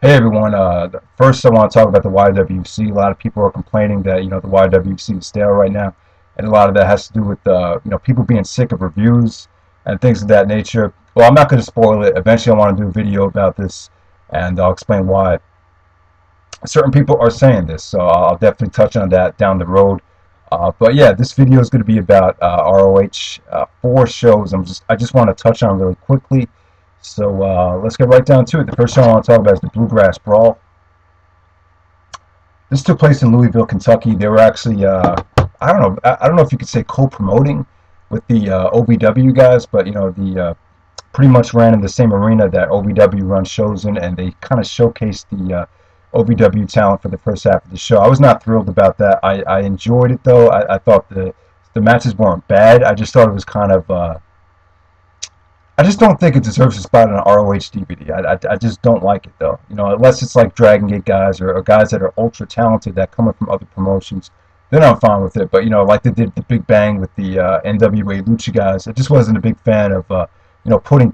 Hey everyone, first I want to talk about the YWC. A lot of people are complaining that the YWC is stale right now, and a lot of that has to do with people being sick of reviews and things of that nature. Well, I'm not going to spoil it. Eventually, I want to do a video about this, and I'll explain why certain people are saying this. So I'll definitely touch on that down the road. But yeah, this video is going to be about ROH, 4 shows. I just want to touch on really quickly. So let's get right down to it. The first show I want to talk about is the Bluegrass Brawl. This took place in Louisville, Kentucky. They were actually, I don't know if you could say co-promoting with the OVW guys, but the pretty much ran in the same arena that OVW runs shows in, and they kind of showcased the OVW talent for the first half of the show. I was not thrilled about that. I enjoyed it though. I thought the matches weren't bad. I just thought it was kind of I just don't think it deserves a spot on an ROH DVD. I just don't like it though. Unless it's like Dragon Gate guys or guys that are ultra talented that come from other promotions, then I'm fine with it. But like they did the Big Bang with the NWA Lucha guys, I just wasn't a big fan of putting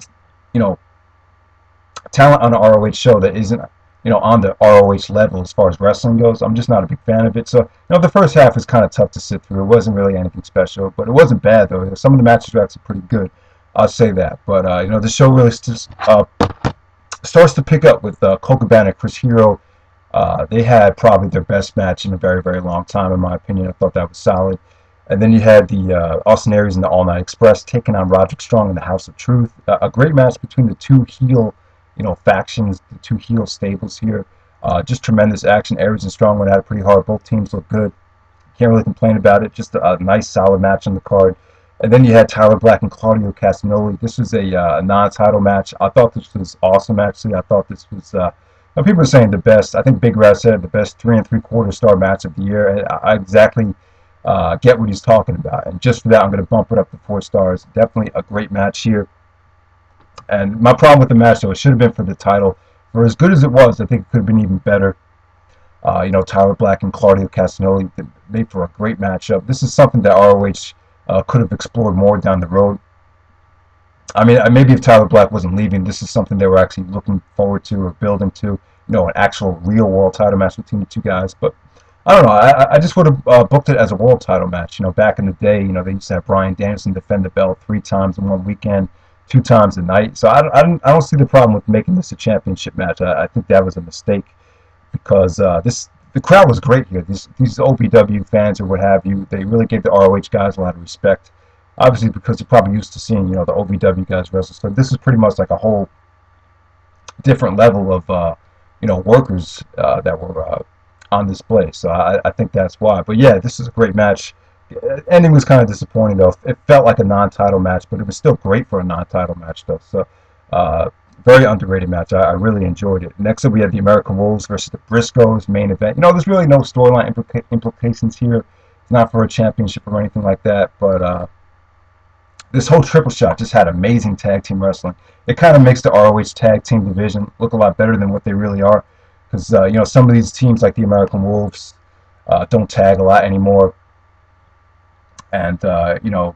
talent on an ROH show that isn't on the ROH level as far as wrestling goes. I'm just not a big fan of it. So the first half was kind of tough to sit through. It wasn't really anything special, but it wasn't bad though. Some of the matches were actually pretty good. I'll say that. But the show really starts to pick up with Colt Cabana, Chris Hero. They had probably their best match in a very, very long time, in my opinion. I thought that was solid. And then you had the Austin Aries and the All Night Express taking on Roderick Strong in the House of Truth. A great match between the two heel, factions, the two heel stables here. Just tremendous action. Aries and Strong went at it pretty hard. Both teams look good. Can't really complain about it. Just a nice, solid match on the card. And then you had Tyler Black and Claudio Castagnoli. This was a non-title match. I thought this was awesome, actually. I thought this was, people are saying the best. I think Big Raz said the best 3 3/4 star match of the year. I exactly get what he's talking about. And just for that, I'm going to bump it up to 4 stars. Definitely a great match here. And my problem with the match, though, it should have been for the title. For as good as it was, I think it could have been even better. Tyler Black and Claudio Castagnoli made for a great matchup. This is something that ROH could have explored more down the road. I mean, maybe if Tyler Black wasn't leaving, this is something they were actually looking forward to or building to, an actual real world title match between the two guys. But I don't know. I just would have booked it as a world title match. Back in the day, they used to have Bryan Danielson defend the belt 3 times in one weekend, 2 times a night. So I don't see the problem with making this a championship match. I think that was a mistake because the crowd was great here. These OVW fans or what have you, they really gave the ROH guys a lot of respect. Obviously, because they're probably used to seeing, the OVW guys wrestle. So this is pretty much like a whole different level of, workers that were on display. So I think that's why. But yeah, this is a great match. Ending was kind of disappointing though. It felt like a non-title match, but it was still great for a non-title match though. So very underrated match. I really enjoyed it. Next up, we have the American Wolves versus the Briscoes main event. There's really no storyline implications here. It's not for a championship or anything like that. But this whole triple shot just had amazing tag team wrestling. It kind of makes the ROH tag team division look a lot better than what they really are. Because, some of these teams like the American Wolves don't tag a lot anymore. And, the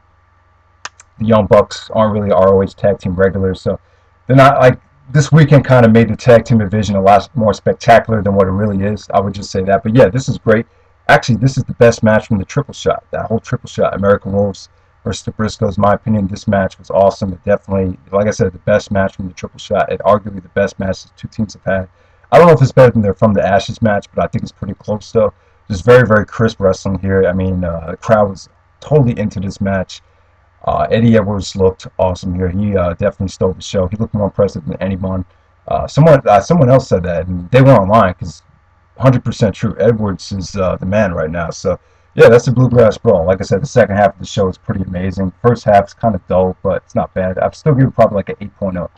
Young Bucks aren't really ROH tag team regulars. So they're not like this weekend kind of made the tag team division a lot more spectacular than what it really is. I would just say that. But yeah, this is great. Actually, this is the best match from the triple shot. That whole triple shot, American Wolves versus the Briscoes. In my opinion, this match was awesome. It definitely, like I said, the best match from the triple shot. And arguably the best match the two teams have had. I don't know if it's better than their From the Ashes match, but I think it's pretty close though. Just very, very crisp wrestling here. I mean, the crowd was totally into this match. Eddie Edwards looked awesome here. He definitely stole the show. He looked more impressive than anyone. Someone else said that, and they weren't lying because 100% true. Edwards is the man right now. So yeah, that's the Bluegrass Brawl. Like I said, the second half of the show is pretty amazing. First half is kind of dull, but it's not bad. I'd still give it probably like an 8.0. All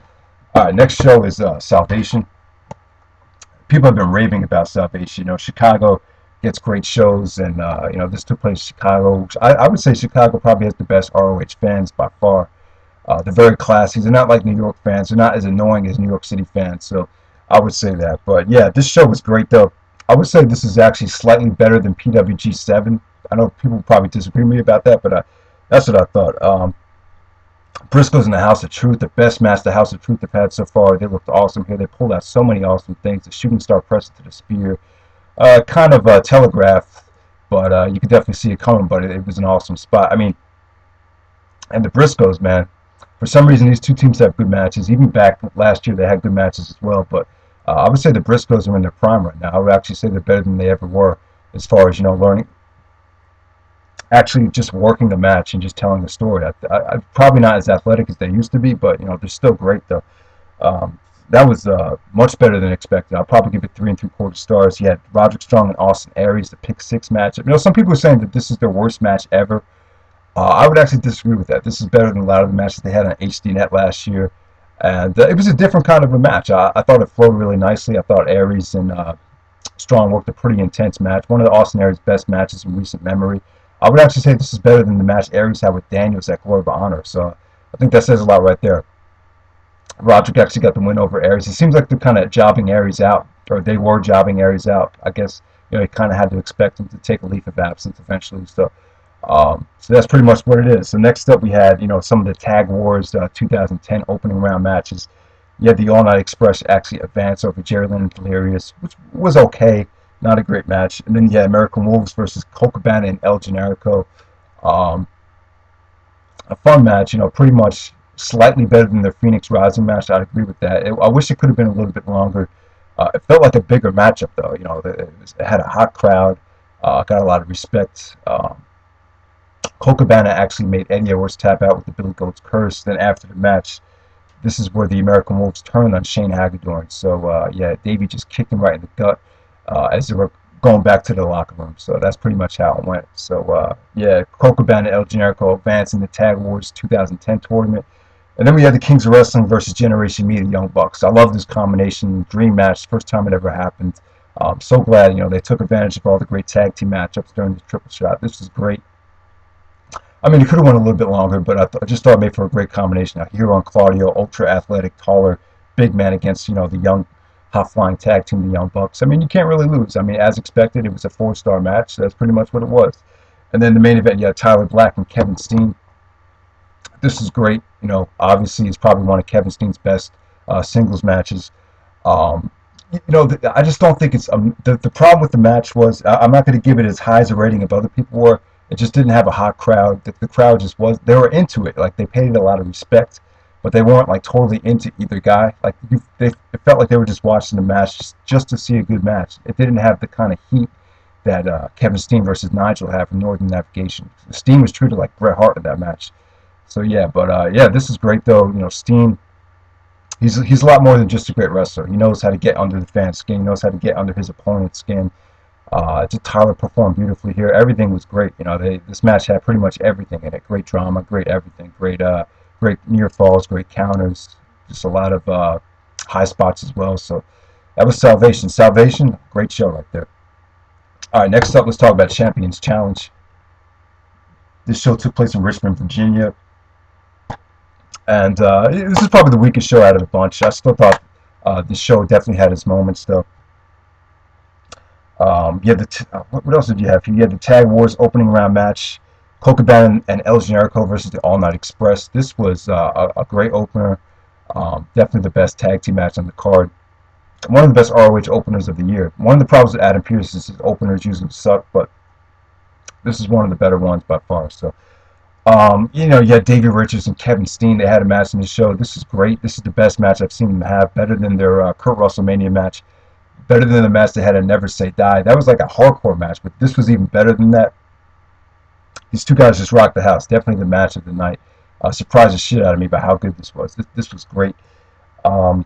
right, next show is Salvation. People have been raving about Salvation. Chicago gets great shows, and this took place in Chicago. I would say Chicago probably has the best ROH fans by far. They're very classy. They're not like New York fans. They're not as annoying as New York City fans. So I would say that. But yeah, this show was great though. I would say this is actually slightly better than PWG 7. I know people probably disagree with me about that, but that's what I thought. Briscoes in the House of Truth, the best match the House of Truth have had so far. They looked awesome here. They pulled out so many awesome things. The shooting star press to the spear, kind of telegraphed, but you could definitely see it coming. But it was an awesome spot. I mean, and the Briscoes, man. For some reason, these two teams have good matches. Even back last year, they had good matches as well. But I would say the Briscoes are in their prime right now. I would actually say they're better than they ever were, as far as learning, actually just working the match and just telling the story. I probably not as athletic as they used to be, but they're still great though. That was much better than expected. I'll probably give it 3 3/4 stars. You had Roderick Strong and Austin Aries, the pick six match. Some people are saying that this is their worst match ever. I would actually disagree with that. This is better than a lot of the matches they had on HDNet last year. And it was a different kind of a match. I thought it flowed really nicely. I thought Aries and Strong worked a pretty intense match. One of the Austin Aries' best matches in recent memory. I would actually say this is better than the match Aries had with Daniels at Glory of Honor. So I think that says a lot right there. Roderick actually got the win over Aries. It seems like they're kind of jobbing Aries out, or they were jobbing Aries out. I guess you kind of had to expect him to take a leave of absence eventually. So that's pretty much what it is. So next up we had some of the Tag Wars 2010 opening round matches. You had the All Night Express actually advance over Jerry Lynn and Delirious, which was okay, not a great match. And then you had American Wolves versus Colt Cabana and El Generico. Um, a fun match, pretty much slightly better than their Phoenix Rising match. I'd agree with that. I wish it could have been a little bit longer. It felt like a bigger matchup though. It had a hot crowd, got a lot of respect. Colt Cabana actually made Eddie Edwards tap out with the Billy Goat's Curse. Then after the match, this is where the American Wolves turned on Shane Hagedorn. So yeah, Davey just kicked him right in the gut as they were going back to the locker room. So that's pretty much how it went. So yeah, Colt Cabana and El Generico advancing the Tag Wars 2010 tournament. And then we had the Kings of Wrestling versus Generation Me, the Young Bucks. I love this combination, dream match, first time it ever happened. I'm so glad they took advantage of all the great tag team matchups during the triple shot. This was great. I mean, it could have went a little bit longer, but I just thought it made for a great combination. Now, Hero and Claudio, ultra athletic, taller, big man against, the young, high-flying tag team, the Young Bucks. I mean, you can't really lose. I mean, as expected, it was a 4-star match. So that's pretty much what it was. And then the main event, you had Tyler Black and Kevin Steen. This is great. Obviously, it's probably one of Kevin Steen's best singles matches. I just don't think it's the problem with the match was I'm not going to give it as high as a rating of other people were. It just didn't have a hot crowd. The crowd just was. They were into it. Like they paid it a lot of respect, but they weren't like totally into either guy. Like it felt like they were just watching the match just to see a good match. It didn't have the kind of heat that Kevin Steen versus Nigel had from Northern Navigation. Steen was treated like Bret Hart in that match. So yeah, but yeah, this is great though. Steen. He's a lot more than just a great wrestler. He knows how to get under the fan's skin. He knows how to get under his opponent's skin. Tyler performed beautifully here. Everything was great. This match had pretty much everything in it. Great drama, great everything. Great near falls, great counters. Just a lot of high spots as well. So that was Salvation. Salvation, great show right there. All right, next up, let's talk about Champions Challenge. This show took place in Richmond, Virginia. And this is probably the weakest show out of the bunch. I still thought this show definitely had its moments, though. You had what else did you have? You had the Tag Wars opening round match, Colt Cabana and El Generico versus the All Night Express. This was a great opener. Definitely the best tag team match on the card. One of the best ROH openers of the year. One of the problems with Adam Pearce is his openers usually suck, but this is one of the better ones by far. So. You had Davey Richards and Kevin Steen. They had a match in the show. This is great. This is the best match I've seen them have. Better than their Kurt WrestleMania match. Better than the match they had at Never Say Die. That was like a hardcore match, but this was even better than that. These two guys just rocked the house. Definitely the match of the night. Surprised the shit out of me by how good this was. This was great. You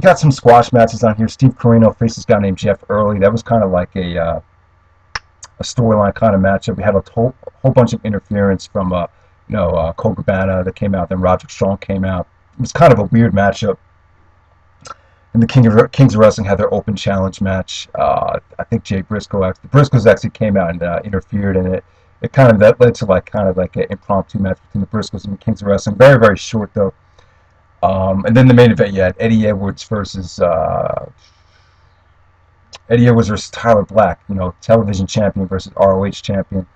got some squash matches on here. Steve Corino faced this guy named Jeff Early. That was kind of like a storyline kind of matchup. We had a whole bunch of interference from Colt Cabana that came out. Then Roderick Strong came out. It was kind of a weird matchup. And the Kings of Wrestling had their open challenge match. I think the Briscoes actually came out and interfered in it. That led to kind of an impromptu match between the Briscoes and the Kings of Wrestling. Very, very short though. And then the main event, you had Eddie Edwards versus Tyler Black, television champion versus ROH champion.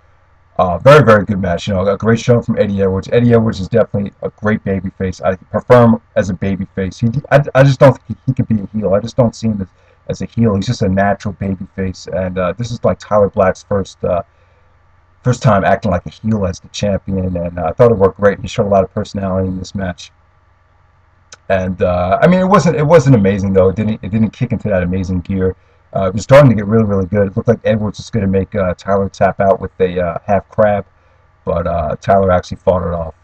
Very, very good match. A great showing from Eddie Edwards. Eddie Edwards is definitely a great babyface. I prefer him as a babyface. I just don't think he could be a heel. I just don't see him as a heel. He's just a natural babyface. And this is like Tyler Black's first time acting like a heel as the champion. And I thought it worked great. He showed a lot of personality in this match. And I mean, it wasn't amazing though. It didn't kick into that amazing gear. It was starting to get really, really good. It looked like Edwards was going to make Tyler tap out with a half crab, but Tyler actually fought it off.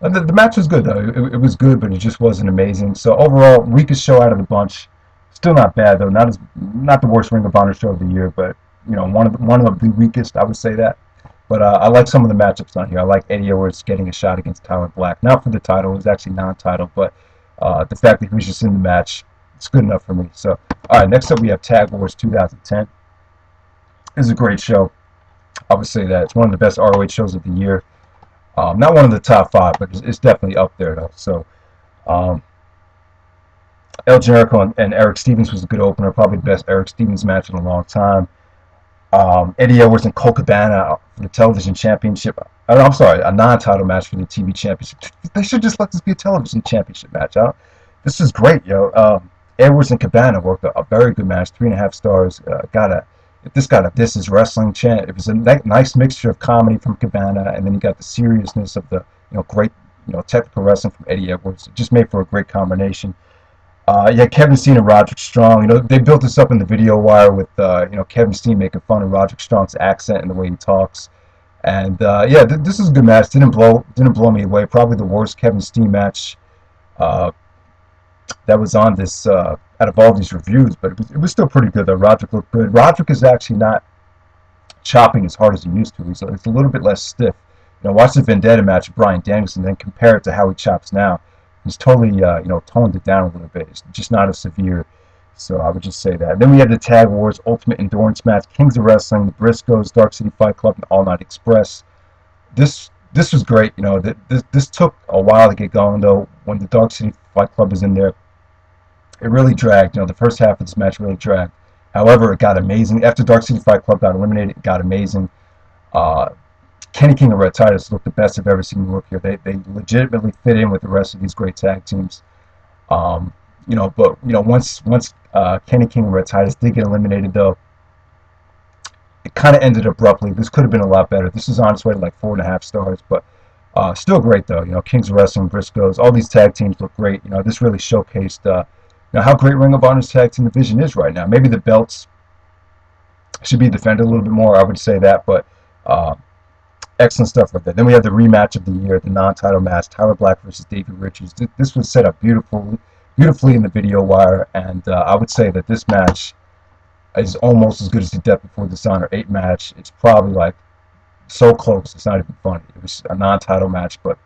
And the match was good though. It was good, but it just wasn't amazing. So overall, weakest show out of the bunch. Still not bad though. Not the worst Ring of Honor show of the year, but one of the weakest. I would say that. But I like some of the matchups on here. I like Eddie Edwards getting a shot against Tyler Black. Not for the title. It was actually non-title, but the fact that he was just in the match, it's good enough for me. So, all right, next up we have Tag Wars 2010. This is a great show. I would say that. It's one of the best ROH shows of the year. Not one of the top 5, but it's definitely up there, though. So, El Generico and Eric Stevens was a good opener. Probably the best Eric Stevens match in a long time. Eddie Edwards and Colt Cabana for the television championship. I'm sorry, a non-title match for the TV championship. They should just let this be a television championship match. This is great, yo. Edwards and Cabana worked a very good match, 3.5 stars. This got a "This is Wrestling" chant. It was a nice mixture of comedy from Cabana, and then you got the seriousness of the great technical wrestling from Eddie Edwards. It just made for a great combination. Yeah, Kevin Steen and Roderick Strong. They built this up in the video wire with Kevin Steen making fun of Roderick Strong's accent and the way he talks. And yeah, this is a good match. Didn't blow me away. Probably the worst Kevin Steen match that was on this out of all these reviews, but it was still pretty good though. Roderick looked good. Roderick is actually not chopping as hard as he used to. It's a little bit less stiff. Watch the Vendetta match with Bryan Danielson, then compare it to how he chops now. He's totally, toned it down a little bit. It's just not as severe. So I would just say that. Then we had the Tag Wars Ultimate Endurance match, Kings of Wrestling, the Briscoes, Dark City Fight Club, and All Night Express. This was great. This took a while to get going though. When the Dark City Fight Club was in there, it really dragged. The first half of this match really dragged. However, it got amazing. After Dark City Fight Club got eliminated, it got amazing. Kenny King and Rhett Titus look the best I've ever seen them look here. They legitimately fit in with the rest of these great tag teams. But once Kenny King and Rhett Titus did get eliminated though, it kind of ended abruptly. This could have been a lot better. This is on its way to like 4.5 stars, but still great though. Kings of Wrestling, Briscoes, all these tag teams look great. This really showcased how great Ring of Honor's tag team division is right now. Maybe the belts should be defended a little bit more. I would say that, but excellent stuff right there. Then we have the rematch of the year, the non-title match, Tyler Black versus David Richards. This was set up beautifully in the video wire, and I would say that this match is almost as good as the Death Before Dishonor 8 match. It's probably like so close, it's not even funny. It was a non-title match, but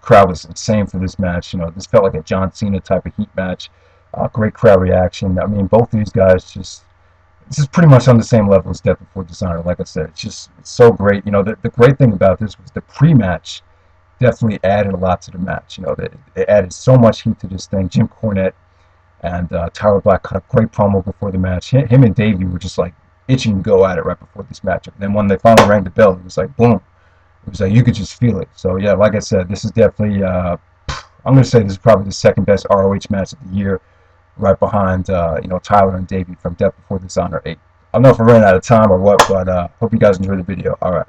crowd was insane for this match. This felt like a John Cena type of heat match. Great crowd reaction. I mean, both of these guys this is pretty much on the same level as Death Before Dishonor. Like I said, it's so great. The great thing about this was the pre-match definitely added a lot to the match. It added so much heat to this thing. Jim Cornette and Tyler Black cut a great promo before the match. Him and Daizee were just like itching to go at it right before this matchup. And then when they finally rang the bell, it was like boom. It was like you could just feel it. So yeah, like I said, this is definitely I'm going to say this is probably the second best ROH match of the year, right behind Tyler and Daizee from Death Before Dishonor 8. I don't know if I ran out of time or what, but hope you guys enjoyed the video. All right.